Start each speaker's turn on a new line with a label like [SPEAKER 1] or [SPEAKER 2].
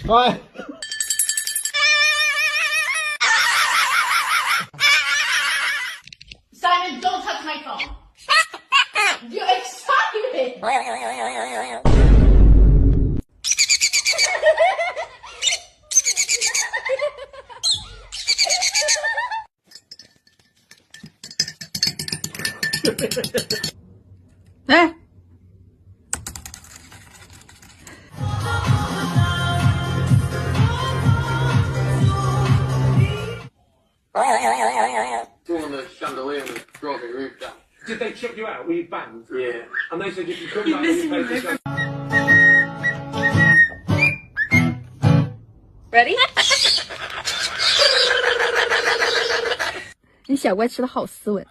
[SPEAKER 1] Bye.
[SPEAKER 2] Simon, don't touch my phone. You're excited.
[SPEAKER 3] Eh?
[SPEAKER 4] Fall on the chandelier and drove the roof down.
[SPEAKER 5] Did they chuck you out? Were you banned?
[SPEAKER 4] Yeah.
[SPEAKER 5] And they said if you come back, you pay for some-
[SPEAKER 3] Ready? 你小乖吃的好斯文。